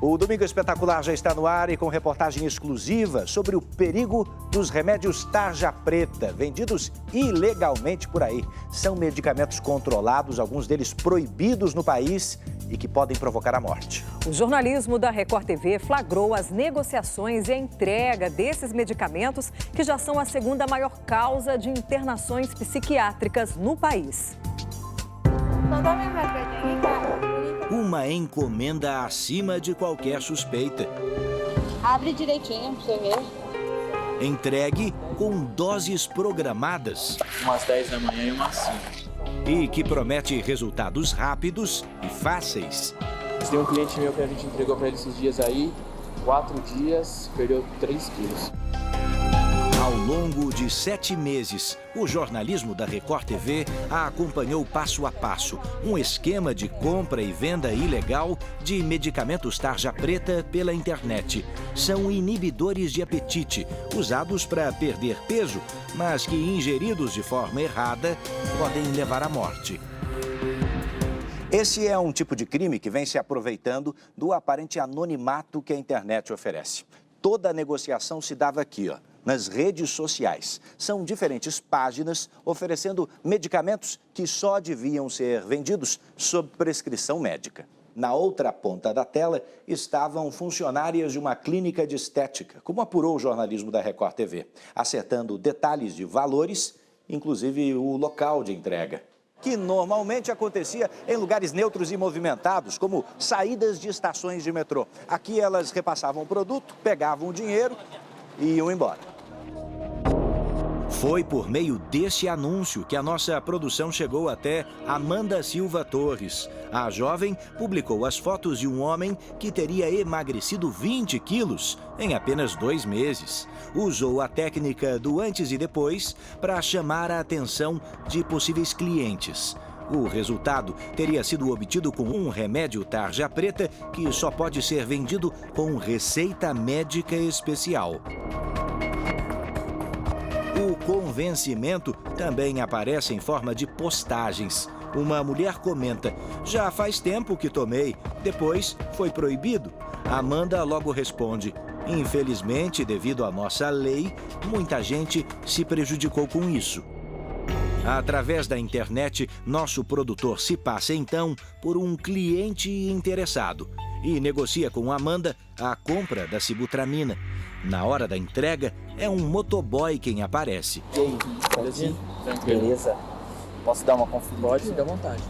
O Domingo Espetacular já está no ar e com reportagem exclusiva sobre o perigo dos remédios tarja preta, vendidos ilegalmente por aí. São medicamentos controlados, alguns deles proibidos no país e que podem provocar a morte. O jornalismo da Record TV flagrou as negociações e a entrega desses medicamentos, que já são a segunda maior causa de internações psiquiátricas no país. Uma encomenda acima de qualquer suspeita. Abre direitinho pra você ver. Entregue com doses programadas. Umas 10 da manhã e umas 5. E que promete resultados rápidos e fáceis. Tem um cliente meu que a gente entregou para ele esses dias aí, 4 dias, perdeu 3 quilos. Ao longo de 7 meses, o jornalismo da Record TV a acompanhou passo a passo um esquema de compra e venda ilegal de medicamentos tarja preta pela internet. São inibidores de apetite, usados para perder peso, mas que, ingeridos de forma errada, podem levar à morte. Esse é um tipo de crime que vem se aproveitando do aparente anonimato que a internet oferece. Toda a negociação se dava aqui, nas redes sociais. São diferentes páginas oferecendo medicamentos que só deviam ser vendidos sob prescrição médica. Na outra ponta da tela estavam funcionárias de uma clínica de estética, como apurou o jornalismo da Record TV, acertando detalhes de valores, inclusive o local de entrega, que normalmente acontecia em lugares neutros e movimentados, como saídas de estações de metrô. Aqui elas repassavam o produto, pegavam o dinheiro e iam embora. Foi por meio desse anúncio que a nossa produção chegou até Amanda Silva Torres. A jovem publicou as fotos de um homem que teria emagrecido 20 quilos em apenas 2 meses. Usou a técnica do antes e depois para chamar a atenção de possíveis clientes. O resultado teria sido obtido com um remédio tarja preta que só pode ser vendido com receita médica especial. O convencimento também aparece em forma de postagens. Uma mulher comenta: "Já faz tempo que tomei, depois foi proibido." Amanda logo responde: "Infelizmente, devido à nossa lei, muita gente se prejudicou com isso." Através da internet, nosso produtor se passa então por um cliente interessado e negocia com Amanda a compra da sibutramina. Na hora da entrega, é um motoboy quem aparece. E aí, beleza? Beleza. Posso dar uma conferida? Pode, fica à vontade.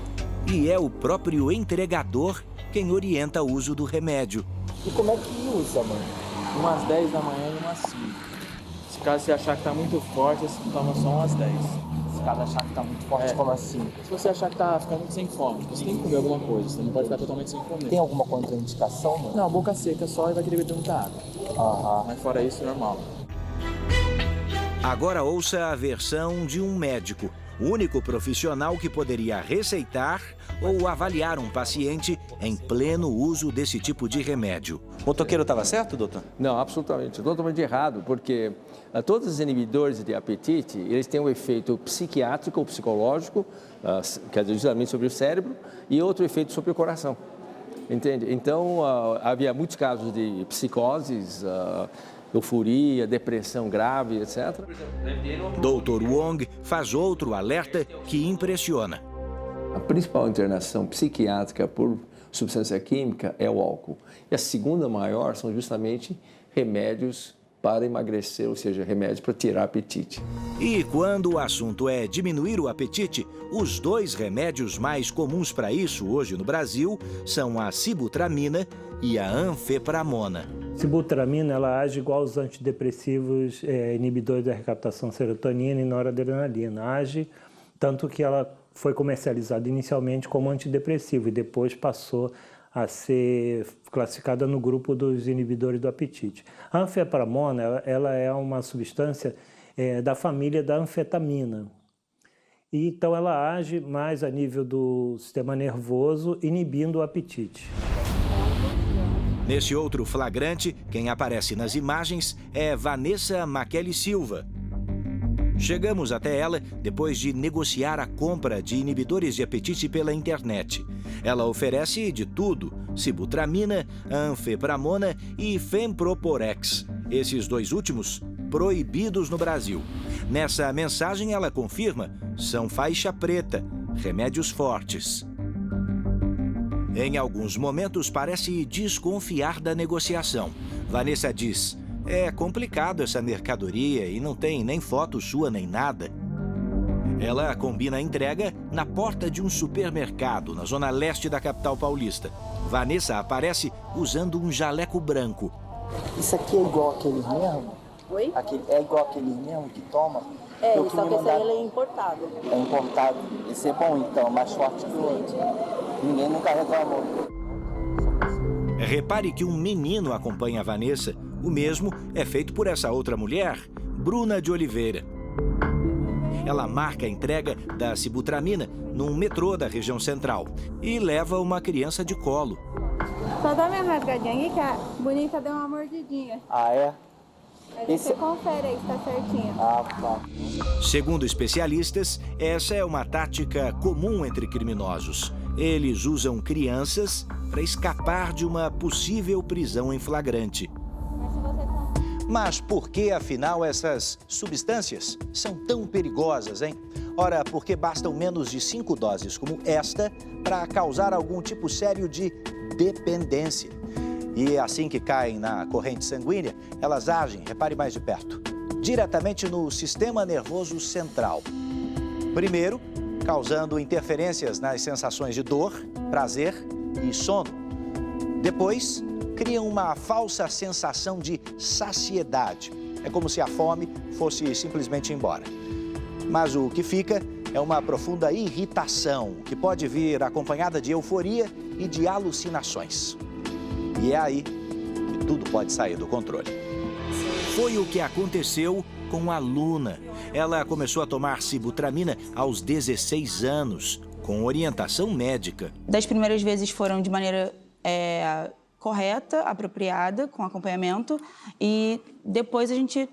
E é o próprio entregador quem orienta o uso do remédio. E como é que usa, mano? Umas 10 da manhã e umas 5. Se caso você achar que tá muito forte, você toma só umas 10. Se caso achar que tá muito forte, como assim? Se você achar que tá ficando sem fome, você tem que comer alguma coisa, você não pode ficar totalmente sem comer. Tem alguma contraindicação, mano? Não, boca seca só e vai querer beber muita água. Mas fora isso, normal. Agora ouça a versão de um médico, o único profissional que poderia receitar ou avaliar um paciente em pleno uso desse tipo de remédio. O motoqueiro estava certo, doutor? Não, absolutamente, totalmente errado, porque todos os inibidores de apetite, eles têm um efeito psiquiátrico ou psicológico, quer dizer, justamente sobre o cérebro, e outro efeito sobre o coração. Entende? Então, havia muitos casos de psicoses, euforia, depressão grave, etc. Dr. Wong faz outro alerta que impressiona. A principal internação psiquiátrica por substância química é o álcool. E a segunda maior são justamente remédios para emagrecer, ou seja, remédios para tirar apetite. E quando o assunto é diminuir o apetite, os 2 remédios mais comuns para isso hoje no Brasil são a sibutramina e a anfepramona. Sibutramina, ela age igual aos antidepressivos inibidores da recaptação de serotonina e noradrenalina. Age tanto que ela foi comercializada inicialmente como antidepressivo e depois passou a ser classificada no grupo dos inibidores do apetite. A anfepramona, ela é uma substância da família da anfetamina. E, então ela age mais a nível do sistema nervoso, inibindo o apetite. Nesse outro flagrante, quem aparece nas imagens é Vanessa Maquele Silva. Chegamos até ela depois de negociar a compra de inibidores de apetite pela internet. Ela oferece de tudo: sibutramina, anfepramona e femproporex. Esses dois últimos, proibidos no Brasil. Nessa mensagem ela confirma, são faixa preta, remédios fortes. Em alguns momentos parece desconfiar da negociação. Vanessa diz: é complicado essa mercadoria e não tem nem foto sua nem nada. Ela combina a entrega na porta de um supermercado, na zona leste da capital paulista. Vanessa aparece usando um jaleco branco. Isso aqui é igual aqueles mesmo? Oi? É igual aqueles mesmo que toma? É, Eu só que queria esse aí mandar- ele é importado. É importado. Esse é bom então, mais forte que o outro. Ninguém nunca reclamou. Repare que um menino acompanha a Vanessa. O mesmo é feito por essa outra mulher, Bruna de Oliveira. Ela marca a entrega da sibutramina num metrô da região central e leva uma criança de colo. Só dá minha rasgadinha aqui que a bonita deu uma mordidinha. Ah, é? Aí você confere aí se tá certinho. Ah, tá. Segundo especialistas, essa é uma tática comum entre criminosos. Eles usam crianças para escapar de uma possível prisão em flagrante. Mas por que, afinal, essas substâncias são tão perigosas, hein? Ora, porque bastam menos de 5 doses como esta para causar algum tipo sério de dependência. E assim que caem na corrente sanguínea, elas agem, repare mais de perto, diretamente no sistema nervoso central. Primeiro, causando interferências nas sensações de dor, prazer e sono. Depois, criam uma falsa sensação de saciedade. É como se a fome fosse simplesmente embora. Mas o que fica é uma profunda irritação, que pode vir acompanhada de euforia e de alucinações. E é aí que tudo pode sair do controle. Foi o que aconteceu com a Luna. Ela começou a tomar sibutramina aos 16 anos, com orientação médica. Das primeiras vezes foram de maneira correta, apropriada, com acompanhamento, e depois a gente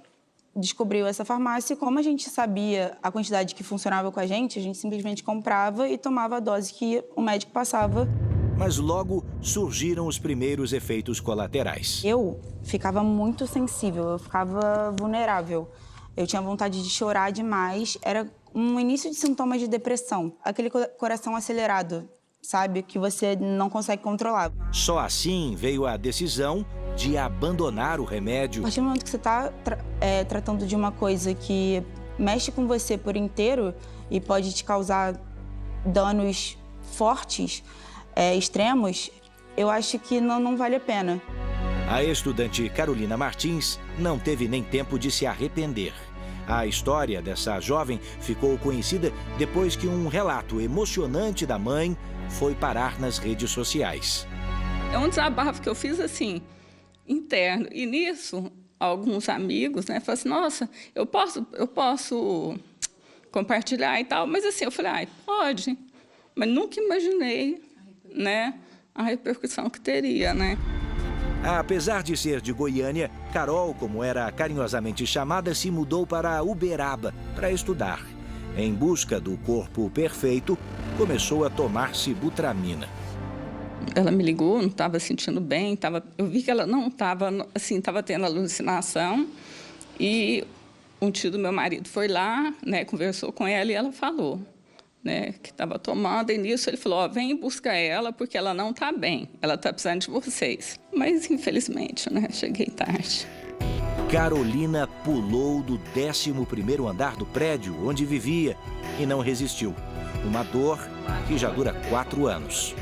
descobriu essa farmácia e como a gente sabia a quantidade que funcionava com a gente simplesmente comprava e tomava a dose que o médico passava. Mas logo surgiram os primeiros efeitos colaterais. Eu ficava muito sensível, eu ficava vulnerável. Eu tinha vontade de chorar demais, era um início de sintomas de depressão, aquele coração acelerado, sabe, que você não consegue controlar. Só assim veio a decisão de abandonar o remédio. A partir do momento que você está tratando de uma coisa que mexe com você por inteiro e pode te causar danos fortes, extremos, eu acho que não vale a pena. A estudante Carolina Martins não teve nem tempo de se arrepender. A história dessa jovem ficou conhecida depois que um relato emocionante da mãe foi parar nas redes sociais. É um desabafo que eu fiz assim, interno. E nisso, alguns amigos, falaram assim, nossa, eu posso compartilhar e tal. Mas assim, eu falei, pode. Mas nunca imaginei, a repercussão que teria, Apesar de ser de Goiânia, Carol, como era carinhosamente chamada, se mudou para Uberaba para estudar. Em busca do corpo perfeito, começou a tomar sibutramina. Ela me ligou, não estava sentindo bem, eu vi que ela não estava, estava tendo alucinação. E um tio do meu marido foi lá, conversou com ela e ela falou, que estava tomando. E nisso ele falou, vem buscar ela porque ela não está bem, ela está precisando de vocês. Mas, infelizmente, cheguei tarde. Carolina pulou do 11º andar do prédio onde vivia e não resistiu. Uma dor que já dura 4 anos.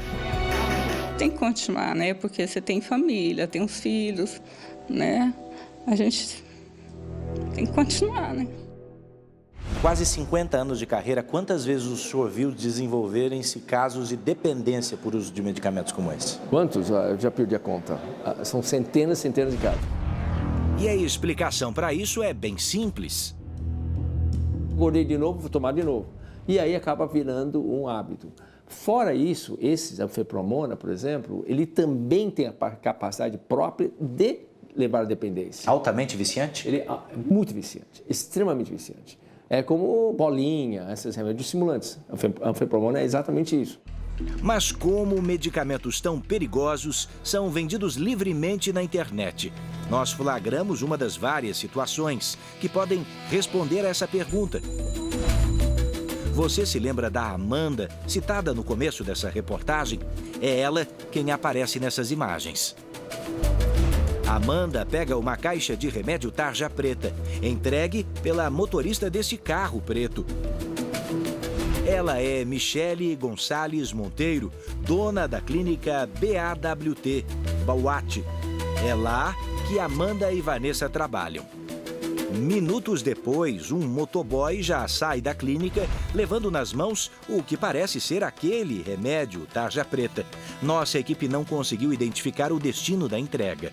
Tem que continuar, porque você tem família, tem os filhos, A gente tem que continuar, Quase 50 anos de carreira, quantas vezes o senhor viu desenvolverem-se casos de dependência por uso de medicamentos como esse? Quantos? Eu já perdi a conta. São centenas de casos. E a explicação para isso é bem simples. Engordei de novo, vou tomar de novo. E aí acaba virando um hábito. Fora isso, esse anfepramona, por exemplo, ele também tem a capacidade própria de levar à dependência. Altamente viciante? Ele é muito viciante, extremamente viciante. É como bolinha, esses remédios estimulantes. A anfepromona é exatamente isso. Mas como medicamentos tão perigosos são vendidos livremente na internet? Nós flagramos uma das várias situações que podem responder a essa pergunta. Você se lembra da Amanda, citada no começo dessa reportagem? É ela quem aparece nessas imagens. Amanda pega uma caixa de remédio tarja preta, entregue pela motorista desse carro preto. Ela é Michele Gonçalves Monteiro, dona da clínica BAWT, Bauat. É lá que Amanda e Vanessa trabalham. Minutos depois, um motoboy já sai da clínica, levando nas mãos o que parece ser aquele remédio tarja preta. Nossa equipe não conseguiu identificar o destino da entrega.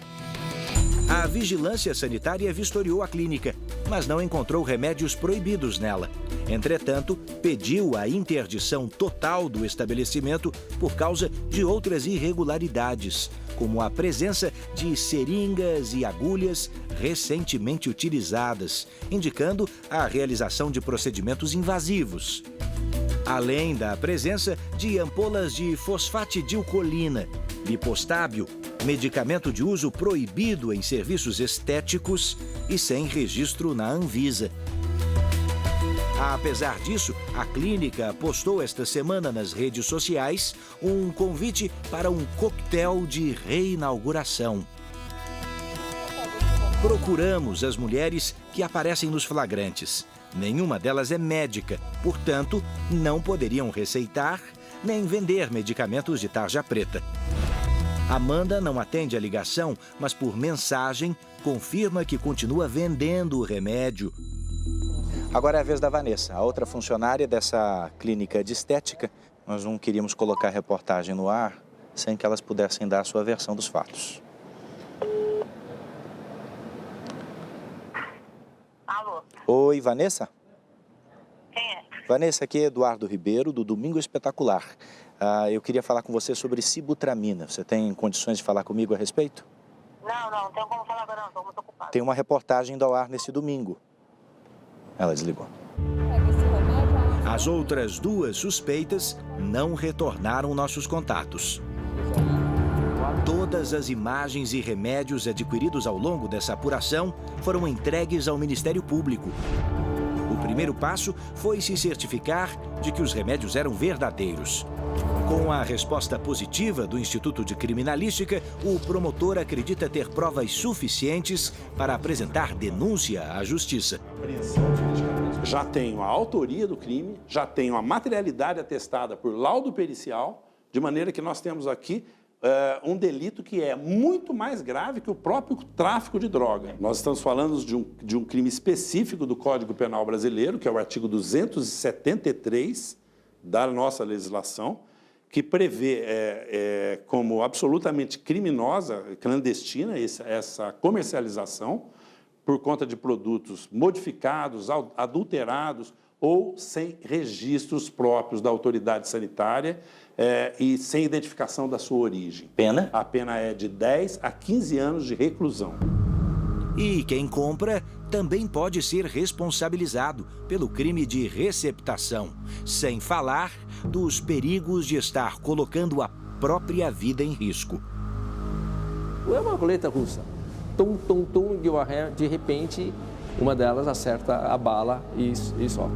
A vigilância sanitária vistoriou a clínica, mas não encontrou remédios proibidos nela. Entretanto, pediu a interdição total do estabelecimento por causa de outras irregularidades, como a presença de seringas e agulhas recentemente utilizadas, indicando a realização de procedimentos invasivos. Além da presença de ampolas de fosfatidilcolina, lipostábio, medicamento de uso proibido em serviços estéticos e sem registro na Anvisa. Apesar disso, a clínica postou esta semana nas redes sociais um convite para um coquetel de reinauguração. Procuramos as mulheres que aparecem nos flagrantes. Nenhuma delas é médica, portanto, não poderiam receitar nem vender medicamentos de tarja preta. Amanda não atende a ligação, mas por mensagem confirma que continua vendendo o remédio. Agora é a vez da Vanessa, a outra funcionária dessa clínica de estética. Nós não queríamos colocar a reportagem no ar sem que elas pudessem dar a sua versão dos fatos. Alô? Oi, Vanessa? Quem é? Vanessa, aqui é Eduardo Ribeiro, do Domingo Espetacular. Eu queria falar com você sobre sibutramina. Você tem condições de falar comigo a respeito? Não tenho como falar agora, não, estou muito ocupado. Tem uma reportagem indo ao ar nesse domingo. Ela desligou. As outras duas suspeitas não retornaram nossos contatos. Todas as imagens e remédios adquiridos ao longo dessa apuração foram entregues ao Ministério Público. O primeiro passo foi se certificar de que os remédios eram verdadeiros. Com a resposta positiva do Instituto de Criminalística, o promotor acredita ter provas suficientes para apresentar denúncia à Justiça. Já tenho a autoria do crime, já tenho a materialidade atestada por laudo pericial, de maneira que nós temos aqui um delito que é muito mais grave que o próprio tráfico de droga. Nós estamos falando de um crime específico do Código Penal brasileiro, que é o artigo 273 da nossa legislação, que prevê como absolutamente criminosa, clandestina, essa comercialização por conta de produtos modificados, adulterados ou sem registros próprios da autoridade sanitária e sem identificação da sua origem. Pena? A pena é de 10 a 15 anos de reclusão. E quem compra também pode ser responsabilizado pelo crime de receptação, sem falar dos perigos de estar colocando a própria vida em risco. É uma roleta russa. De repente, uma delas acerta a bala e só.